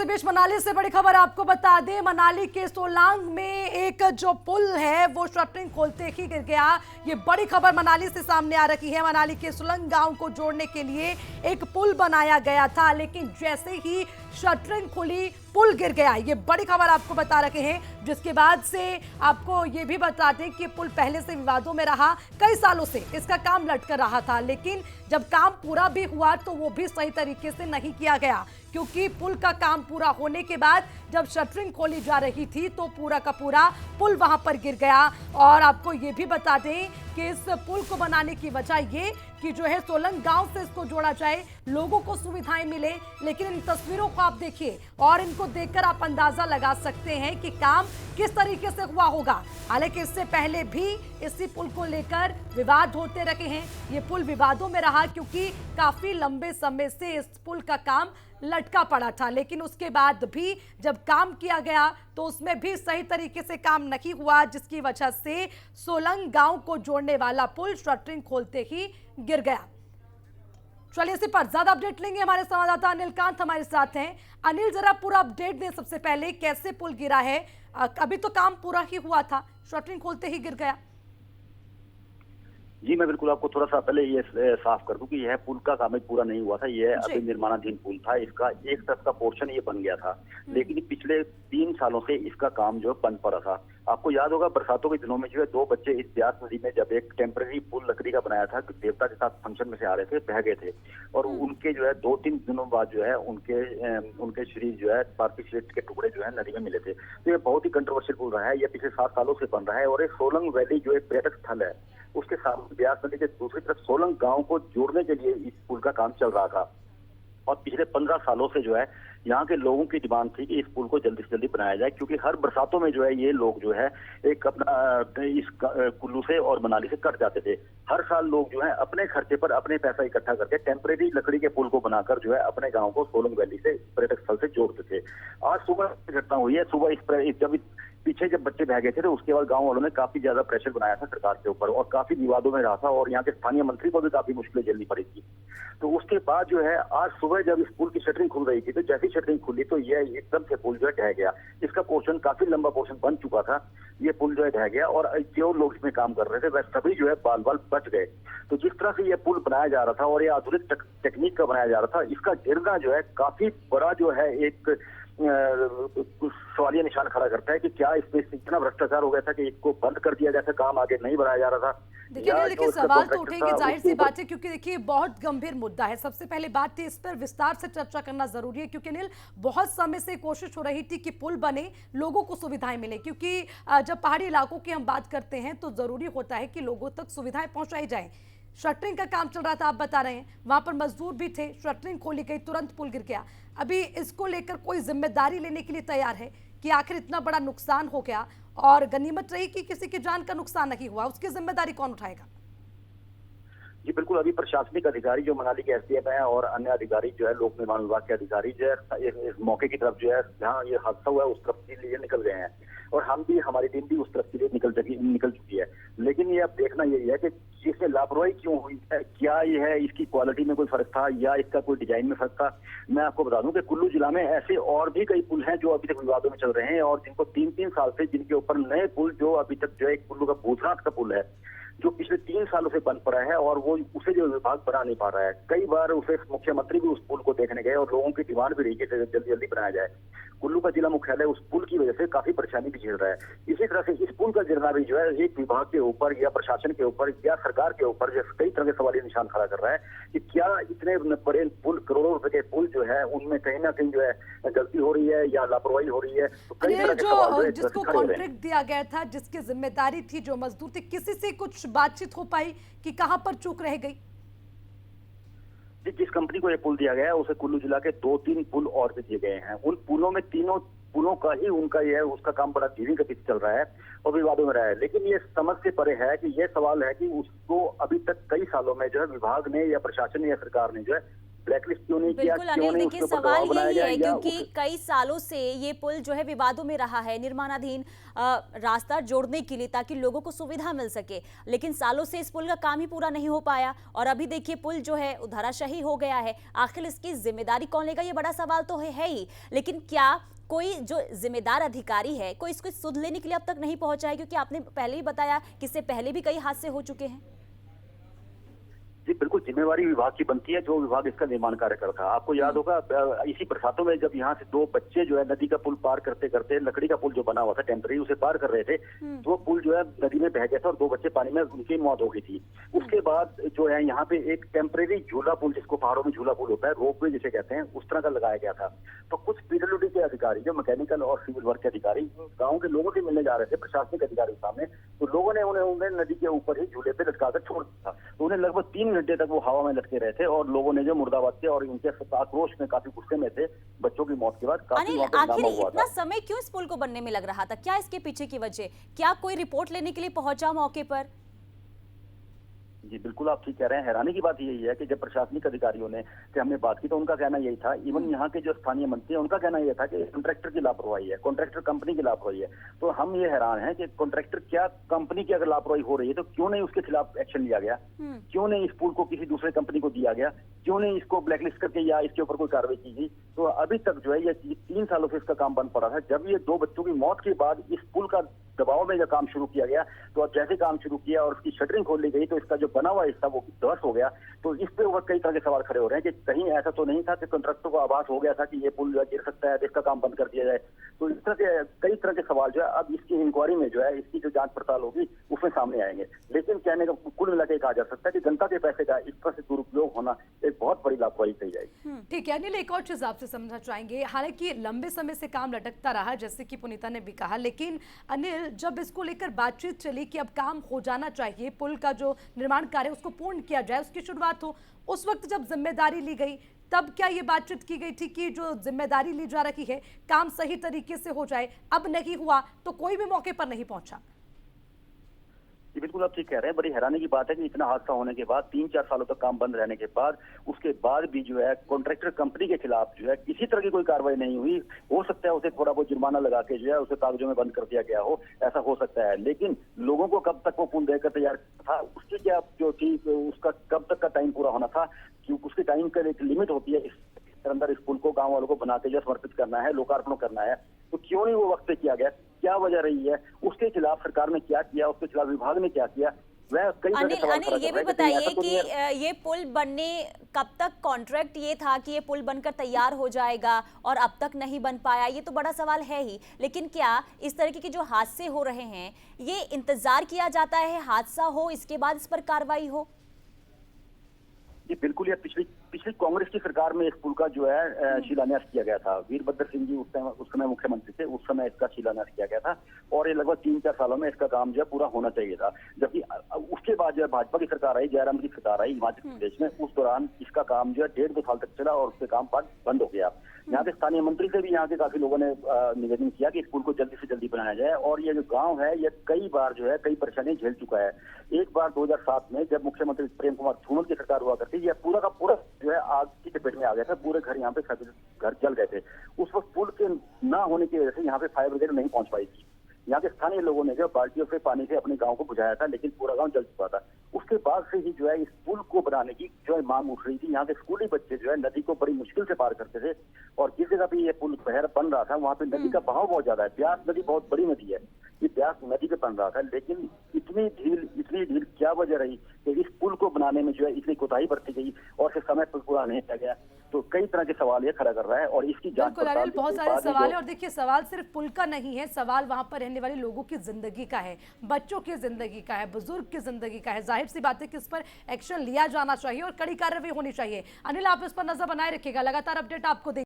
इसी बीच मनाली से बड़ी खबर आपको बता दें, मनाली के सोलांग में एक जो पुल है वो शटरिंग खोलते ही गिर गया। ये बड़ी खबर मनाली से सामने आ रही है। मनाली के सोलंग गांव को जोड़ने के लिए एक पुल बनाया गया था, लेकिन जैसे ही शटरिंग खुली पुल गिर गया। ये बड़ी खबर आपको बता रहे हैं, जिसके बाद से आपको ये भी बता दें कि पुल पहले से विवादों में रहा। कई सालों से इसका काम लटक रहा था, लेकिन जब काम पूरा भी हुआ तो वो भी सही तरीके से नहीं किया गया, क्योंकि पुल का काम पूरा होने के बाद जब शटरिंग खोली जा रही थी तो पूरा का पूरा पुल वहां पर गिर गया। और आपको ये भी बता दें कि इस पुल को बनाने की वजह ये कि जो है सोलंग गांव से इसको जोड़ा जाए, लोगों को सुविधाएं मिले। लेकिन इन तस्वीरों को आप देखिए और इनको देखकर आप अंदाजा लगा सकते हैं कि काम किस तरीके से हुआ होगा। हालांकि इससे पहले भी इसी पुल को लेकर विवाद होते रहे हैं। ये पुल विवादों में रहा क्योंकि काफी लंबे समय से इस पुल का काम लटका पड़ा था, लेकिन उसके बाद भी जब काम किया गया तो उसमें भी सही तरीके से काम नहीं हुआ, जिसकी वजह से सोलंग गांव को जोड़ने वाला पुल शटरिंग खोलते ही गिर गया। चलिए इसी पर ज्यादा अपडेट लेंगे, हमारे संवाददाता अनिल कांत हमारे साथ हैं। अनिल, जरा पूरा अपडेट दें सबसे पहले, कैसे पुल गिरा है? अभी तो काम पूरा ही हुआ था, शटरिंग खोलते ही गिर गया। जी मैं बिल्कुल आपको थोड़ा सा पहले ये साफ कर दूं कि यह पुल का काम पूरा नहीं हुआ था। यह अभी निर्माणाधीन पुल था। इसका एक तरफ का पोर्शन ये बन गया था, लेकिन पिछले 3 सालों से इसका काम जो बंद पड़ा था। आपको याद होगा बरसातों के दिनों में जो है 2 बच्चे इस ब्यास नदी में जब एक टेम्पररी पुल लकड़ी का बनाया था, देवता के साथ फंक्शन में से आ रहे थे, बह गए थे। और उनके जो है 2-3 दिनों बाद जो है उनके शरीर जो है पार्थिव शरीर के टुकड़े जो है नदी में मिले थे। तो ये बहुत ही कंट्रोवर्शियल पुल रहा है। यह पिछले 7 सालों से बन रहा है और एक सोलंग वैली जो एक पर्यटक स्थल है, उसके सामने ब्यास नदी के दूसरी तरफ सोलंग गांव को जोड़ने के लिए इस पुल का काम चल रहा था। और पिछले 15 सालों से जो है यहाँ के लोगों की डिमांड थी कि इस पुल को जल्दी से जल्दी बनाया जाए, क्योंकि हर बरसातों में जो है ये लोग जो है एक अपना इस कुल्लू से और मनाली से कट जाते थे। हर साल लोग जो है अपने खर्चे पर अपने पैसा इकट्ठा करके टेम्परेरी लकड़ी के पुल को बनाकर जो है अपने गाँव को सोलंग वैली से पर्यटक स्थल से जोड़ते थे। आज सुबह घटना हुई है। सुबह जब पीछे जब बच्चे बह गए थे तो उसके बाद गांव वालों ने काफी ज्यादा प्रेशर बनाया था सरकार के ऊपर और काफी विवादों में रहा था और यहाँ के स्थानीय मंत्री को भी काफी मुश्किलें झेलनी पड़ी थी। तो उसके बाद जो है आज सुबह जब इस पुल की शटरिंग खुल रही थी तो जैसी शटरिंग खुली तो यह एकदम से पुल जो है ढह गया। इसका पोर्शन काफी लंबा पोर्शन बन चुका था, ये पुल जो है ढह गया और जो लोग इसमें काम कर रहे थे वह सभी जो है बाल बाल बच गए। तो जिस तरह से यह पुल बनाया जा रहा था और ये आधुनिक टेक्निक का बनाया जा रहा था, इसका गिरना जो है काफी बड़ा जो है एक सवालिया निशान खड़ा करता है कि क्या इसमें इतना भ्रष्टाचार हो गया था कि इसको बंद कर दिया गया था, काम आगे नहीं बढ़ाया जा रहा था। देखिए सवाल तो उठेंगे, जाहिर सी बात है, क्योंकि देखिए बहुत गंभीर मुद्दा है। सबसे पहले बात थी, इस पर विस्तार से चर्चा करना जरूरी है, क्योंकि अनिल बहुत समय से कोशिश हो रही थी कि पुल बने, लोगों को सुविधाएं मिले, क्योंकि जब पहाड़ी इलाकों की हम बात करते हैं तो जरूरी होता है कि लोगों तक सुविधाएं पहुंचाई जाए। शटरिंग का काम चल रहा था, आप बता रहे हैं, वहां पर मजदूर भी थे, शटरिंग खोली गई, तुरंत पुल गिर गया। अभी इसको लेकर कोई जिम्मेदारी लेने के लिए तैयार है कि आखिर इतना बड़ा नुकसान हो गया और गनीमत रही कि किसी की जान का नुकसान नहीं हुआ, उसकी जिम्मेदारी कौन उठाएगा? जी बिल्कुल, अभी प्रशासनिक अधिकारी जो मनाली के एसडीएम है और अन्य अधिकारी जो है लोक निर्माण विभाग के अधिकारी जो है इस मौके की तरफ जो है जहाँ ये हादसा हुआ है उस तरफ के लिए निकल गए हैं और हम भी, हमारी टीम भी उस तरफ के लिए निकल चुकी है। लेकिन ये अब देखना यही है कि इसमें लापरवाही क्यों हुई है, क्या ये है इसकी क्वालिटी में कोई फर्क था या इसका कोई डिजाइन में फर्क था। मैं आपको बता दूं कि कुल्लू जिला में ऐसे और भी कई पुल हैं जो अभी तक विवादों में चल रहे हैं और जिनको 3-3 साल से जिनके ऊपर नए पुल जो अभी तक जो है कुल्लू का भूतनाथ का पुल है जो पिछले 3 सालों से बंद पड़ा है और वो उसे जो विभाग बना नहीं पा रहा है। कई बार उसे मुख्यमंत्री भी उस पुल को देखने गए और लोगों की डिमांड भी रही कि जल्दी जल्दी बनाया जाए। कुल्लू का जिला मुख्यालय उस पुल की वजह से काफी परेशानी भी झेल रहा है। इसी तरह से इस पुल का गिरना भी जो है एक विभाग के ऊपर या प्रशासन के ऊपर या सरकार के ऊपर जो कई तरह के सवालिया निशान खड़ा कर रहा है कि क्या इतने बड़े पुल, करोड़ों रुपए के पुल जो है उनमें कहीं ना कहीं जो है गलती हो रही है या लापरवाही हो रही है। तो कई तरह के सवाल जिसको कॉन्ट्रैक्ट दिया गया था, जिसकी जिम्मेदारी थी, जो मजदूर थे, किसी से कुछ बातचीत हो पाई कि कहां पर चूक रह गई? जिस कंपनी को ये पुल दिया गया है उसे कुल्लू जिला के 2-3 पुल और भी दिए गए हैं। उन पुलों में तीनों पुलों का ही उनका ये है, उसका काम बड़ा धीमी गति से चल रहा है और विवादों में रहा है। लेकिन ये समझ से परे है कि ये सवाल है कि उसको अभी तक कई सालों में जो है विभाग ने या प्रशासन या सरकार ने जो है ब्लैकलिस्ट क्यों नहीं किया, बिल्कुल क्यों अनिल, नहीं देखिए उसके ऊपर सवाल दबाव बनाया यही गया है या क्योंकि कई सालों से ये पुल जो है विवादों में रहा है, निर्माणाधीन रास्ता जोड़ने के लिए ताकि लोगों को सुविधा मिल सके, लेकिन सालों से इस पुल का काम ही पूरा नहीं हो पाया और अभी देखिए पुल जो है धराशायी हो गया है। आखिर इसकी जिम्मेदारी कौन लेगा, ये बड़ा सवाल तो है ही, लेकिन क्या कोई जो जिम्मेदार अधिकारी है कोई इसको सुध लेने के लिए अब तक नहीं पहुंचा है? क्योंकि आपने पहले ही बताया कि इससे पहले भी कई हादसे हो चुके हैं। जी बिल्कुल, जिम्मेवारी विभाग की बनती है, जो विभाग इसका निर्माण कार्य करता है। आपको याद होगा इसी बरसातों में जब यहाँ से दो बच्चे जो है नदी का पुल पार करते करते, लकड़ी का पुल जो बना हुआ था टेम्पररी, उसे पार कर रहे थे, तो वो पुल जो है नदी में बह गया था और दो बच्चे पानी में, उनकी मौत हो गई थी। उसके बाद जो है यहाँ पे एक टेम्पररी झूला पुल, जिसको पहाड़ों में झूला पुल होता है, रोपवे जिसे कहते हैं, उस तरह का लगाया गया था। तो कुछ पीडब्ल्यूडी के अधिकारी, जो मैकेनिकल और सिविल वर्क के अधिकारी गाँव के लोगों से मिलने जा रहे थे प्रशासनिक अधिकारी के सामने, तो लोगों ने उन्हें नदी के ऊपर ही झूले पे लटका कर छोड़ दिया। तो उन्हें लगभग 3 घंटे तक वो हवा में लटके रहे थे और लोगों ने जो मुर्दाबाद किया और उनके आक्रोश में, काफी गुस्से में थे बच्चों की मौत के बाद। काफी अनिल, वहाँ पे आखिर हंगामा हुआ इतना था। समय क्यों इस पुल को बनने में लग रहा था? क्या इसके पीछे की वजह? क्या कोई रिपोर्ट लेने के लिए पहुंचा मौके पर? जी बिल्कुल, आप ठीक कह रहे हैं। हैरानी की बात यही है कि जब प्रशासनिक अधिकारियों ने कि हमने बात की तो उनका कहना यही था, इवन यहाँ के जो स्थानीय मंत्री हैं उनका कहना यह था कि कॉन्ट्रैक्टर की लापरवाही है, कॉन्ट्रैक्टर कंपनी की लापरवाही है। तो हम ये हैरान हैं कि कॉन्ट्रैक्टर क्या, कंपनी की अगर लापरवाही हो रही है तो क्यों नहीं उसके खिलाफ एक्शन लिया गया, क्यों नहीं इस पुल को किसी दूसरे कंपनी को दिया गया, क्यों नहीं इसको ब्लैकलिस्ट करके या इसके ऊपर कोई कार्रवाई की गई। तो अभी तक जो है ये 3 सालों से इसका काम बंद पड़ा था। जब ये 2 बच्चों की मौत के बाद इस पुल का दबाव में जब काम शुरू किया गया, तो अब जैसे काम शुरू किया और उसकी शटरिंग खोल ली गई तो इसका जो बना हुआ हिस्सा वो ध्वस्त हो गया। तो इस पे ऊपर कई तरह के सवाल खड़े हो रहे हैं कि कहीं ऐसा तो नहीं था कि कॉन्ट्रैक्टर को आभास हो गया था कि ये पुल गिर सकता है, इसका काम बंद कर दिया जाए। तो इस तरह के कई तरह के सवाल जो है अब इसकी इंक्वायरी में जो है, इसकी जो जांच पड़ताल होगी उसमें सामने आएंगे। लेकिन कहने का कुल मिला के कहा जा सकता है कि जनता के पैसे का इस तरह से दुरुपयोग होना एक बहुत बड़ी लापरवाही कही जाएगी। ठीक है अनिल, एक और चीज आपसे समझना चाहेंगे। हालांकि लंबे समय से काम लटकता रहा, जैसे कि पुनीता ने भी कहा, लेकिन अनिल जब इसको लेकर बातचीत चली कि अब काम हो जाना चाहिए, पुल का जो निर्माण कार्य उसको पूर्ण किया जाए, उसकी शुरुआत हो, उस वक्त जब जिम्मेदारी ली गई तब क्या ये बातचीत की गई थी कि जो जिम्मेदारी ली जा रही है काम सही तरीके से हो जाए? अब नहीं हुआ तो कोई भी मौके पर नहीं पहुंचा। जी बिल्कुल, आप ठीक कह रहे हैं। बड़ी हैरानी की बात है कि इतना हादसा होने के बाद, 3-4 सालों तक काम बंद रहने के बाद, उसके बाद भी जो है कॉन्ट्रैक्टर कंपनी के खिलाफ जो है किसी तरह की कोई कार्रवाई नहीं हुई। हो सकता है उसे थोड़ा बहुत जुर्माना लगा के जो है उसे कागजों में बंद कर दिया गया हो, ऐसा हो सकता है। लेकिन लोगों को कब तक वो पुल देकर तैयार था, उसकी क्या जो थी, उसका कब तक का टाइम पूरा होना था, क्योंकि उसकी टाइम का एक लिमिट होती है। इस अंदर इस पुल को गाँव वालों को बना के जो समर्पित करना है, लोकार्पण करना है, तो क्यों नहीं वो वक्त पे किया गया? क्या वजह रही है? उसके खिलाफ सरकार ने क्या किया, उसके खिलाफ विभाग ने क्या किया? अनिल, ये भी बताइए कि ये पुल बनने कब तक कॉन्ट्रैक्ट ये था कि ये पुल बनकर तैयार हो जाएगा और अब तक नहीं बन पाया, ये तो बड़ा सवाल है ही। लेकिन क्या इस तरीके के जो हादसे हो रहे हैं ये इंतजार किया जाता है हादसा हो इसके बाद इस पर कार्रवाई हो? जी बिल्कुल, ये पिछली कांग्रेस की सरकार में इस पुल का जो है शिलान्यास किया गया था। वीरभद्र सिंह जी उस समय मुख्यमंत्री थे, उस समय इसका शिलान्यास किया गया था और ये लगभग 3-4 सालों में इसका काम जो है पूरा होना चाहिए था। जबकि उसके बाद जो है भाजपा की सरकार आई, जयराम की सरकार आई हिमाचल प्रदेश में, उस दौरान इसका काम जो है 1.5-2 साल तक चला और उसके काम बाद बंद हो गया। यहाँ के स्थानीय मंत्री से भी यहाँ के काफी लोगों ने निवेदन किया कि इस पुल को जल्दी से जल्दी बनाया जाए। और ये जो गांव है ये कई बार जो है कई परेशानी झेल चुका है। एक बार 2007 में जब मुख्यमंत्री प्रेम कुमार धूमल की सरकार हुआ करती, यह पूरा का पूरा जो है आग की चपेट में आ गया था। पूरे घर यहाँ पे सभी घर जल गए थे। उस वक्त पुल के ना होने की वजह से यहाँ पे फायर ब्रिगेड नहीं पहुंच पाई थी। यहाँ के स्थानीय लोगों ने जो बाल्टियों से पानी से अपने गांव को बुझाया था, लेकिन पूरा गांव जल चुका था। उसके बाद से ही जो है इस पुल को बनाने की जो है मांग उठ रही थी। यहाँ के स्कूली बच्चे जो है नदी को बड़ी मुश्किल से पार करते थे और जिस जगह पे ये पुल बन रहा था वहाँ पे नदी का बहाव बहुत ज्यादा है। ब्यास नदी बहुत बड़ी नदी है, ये ब्यास नदी पे बन रहा था, लेकिन इतनी ढील क्या वजह रही कि इस पुल को बनाने में जो है इतनी कोताही बरती गई और फिर समय पर पूरा नहीं किया गया। तो कई तरह के सवाल ये खड़ा कर रहा है और इसकी जांच पड़ताल बहुत सारे सवाल है। और देखिए सवाल सिर्फ पुल का नहीं है, सवाल वहां पर रहने वाले लोगों की जिंदगी का है, बच्चों की जिंदगी का है, बुजुर्ग की जिंदगी का है। जाहिर सी बात है कि इस पर एक्शन लिया जाना चाहिए और कड़ी कार्रवाई होनी चाहिए। अनिल, आप इस पर नजर बनाए रखिएगा, लगातार अपडेट आपको